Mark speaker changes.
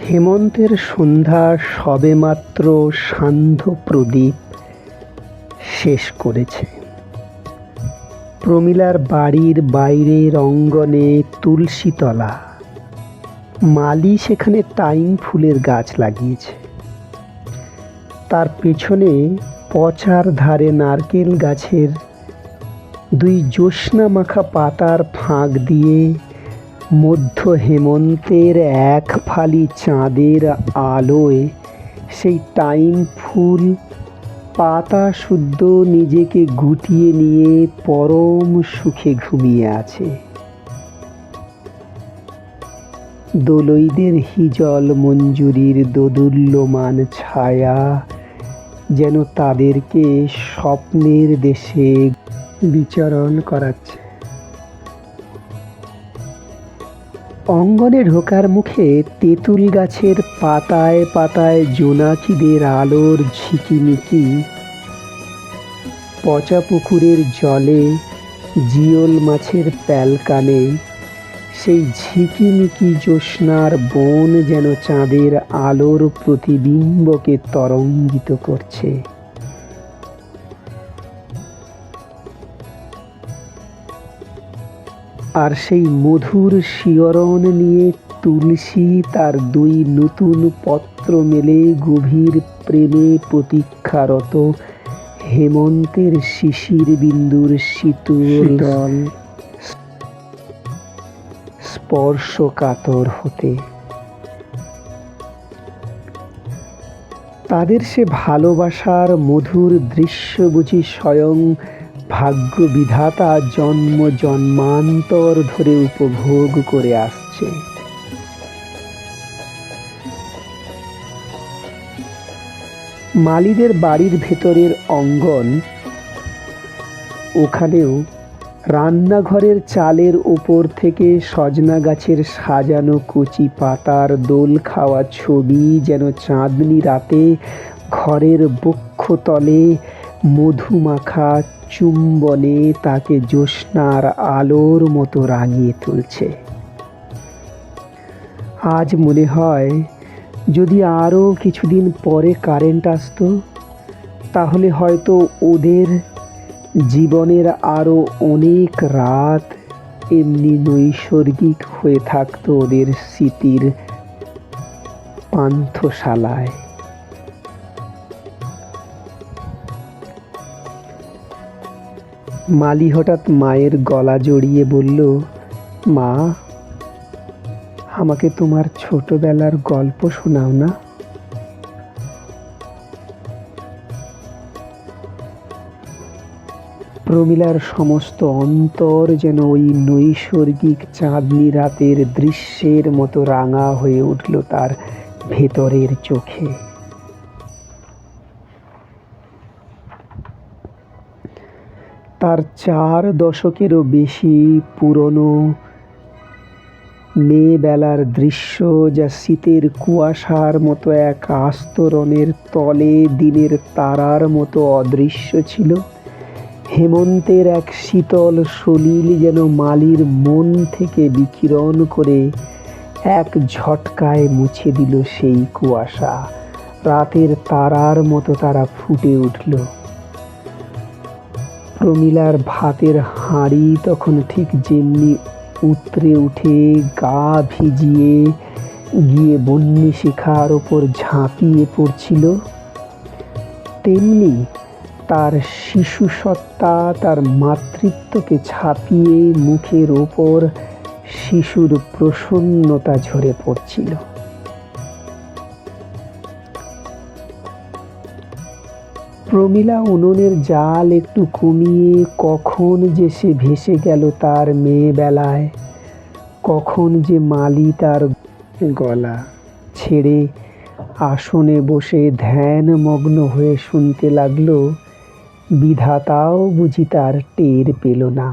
Speaker 1: হেমন্তের সন্ধ্যা সবেমাত্র সান্ধ্য প্রদীপ শেষ করেছে। প্রমীলার বাড়ির বাইরের অঙ্গনে তুলসীতলা। মালি সেখানে টাইম ফুলের গাছ লাগিয়েছে। তার পেছনে পচার ধারে নারকেল গাছের দুই জ্যোৎস্না মাখা পাতার ফাঁক দিয়ে মধ্য হেমন্তের এক ফালি চাঁদের আলোয় সেই টাইম ফুল পাতা শুদ্ধ নিজেকে গুটিয়ে নিয়ে পরম সুখে ঘুমিয়ে আছে। দোলইদের হিজল মঞ্জুরির দোদুল্যমান ছায়া যেন তাদেরকে স্বপ্নের দেশে বিচরণ করাচ্ছে। অঙ্গনে ঢোকার মুখে তেঁতুল গাছের পাতায় পাতায় জোনাকিদের আলোর ঝিকিমিকি, পচা পুকুরের জলে জিওল মাছের প্যালকানে সেই ঝিকিমিকি জ্যোৎস্নার বন যেন চাঁদের আলোর প্রতিবিম্বকে তরঙ্গিত করছে। আর সেই মধুর শিহরণ নিয়ে তুলসী তার দুই নতুন পত্র মেলে গভীর প্রেমে প্রতীক্ষারত হেমন্তের শিশির বিন্দুর শীতল স্পর্শ কাতর হতে। তাদের সে ভালোবাসার মধুর দৃশ্য বুঝি স্বয়ং ভাগ্য বিধাতা জন্ম জন্মান্তর ধরে উপভোগ করে আসছে। মালিদের বাড়ির ভেতরের অঙ্গন, ওখানেও রান্নাঘরের চালের ওপর থেকে সজনা গাছের সাজানো কচি পাতার দোল খাওয়া ছবি যেন চাঁদনি রাতে ঘরের বক্ষতলে মধুমাখা চুম্বনে তাকে জ্যোৎস্নার আলোর মতো রাঙিয়ে তুলছে। আজ মনে হয় যদি আরও কিছুদিন পরে কারেন্ট আসতো, তাহলে হয়তো ওদের জীবনের আরও অনেক রাত এমনি নৈসর্গিক হয়ে থাকতো ওদের স্মৃতির পান্থশালায়। মালি হঠাৎ মায়ের গলা জড়িয়ে বলল, মা, আমাকে তোমার ছোটবেলার গল্প শোনাও না। প্রমীলার সমস্ত অন্তর যেন ওই নৈসর্গিক চাঁদনি রাতের দৃশ্যের মতো রাঙা হয়ে উঠল তার ভেতরের চোখে। তার 4 দশকেরও বেশি পুরনো মেয়েবেলার দৃশ্য, যা শীতের কুয়াশার মতো এক আস্তরণের তলে দিনের তারার মতো অদৃশ্য ছিল, হেমন্তের এক শীতল সলিল যেন মালির মন থেকে বিকিরণ করে এক ঝটকায় মুছে দিল সেই কুয়াশা। রাতের তারার মতো তারা ফুটে উঠল। প্রমীলার ভাতের হাঁড়ি তখন ঠিক যেমনি উতরে উঠে গা ভিজিয়ে গিয়ে বন্যি শিখার ওপর ঝাঁপিয়ে পড়ছিল, তেমনি তার শিশু সত্তা তার মাতৃত্বকে ছাপিয়ে মুখের ওপর শিশুর প্রসন্নতা ঝরে পড়ছিল। প্রমীলা উনুনের জাল একটু কমিয়ে কখন যে সে ভেসে গেল তার মেয়েবেলায়, কখন যে মালি তার গলা ছেড়ে আসনে বসে ধ্যানমগ্ন হয়ে শুনতে লাগলো, বিধাতাও বুঝি তার টের পেল না।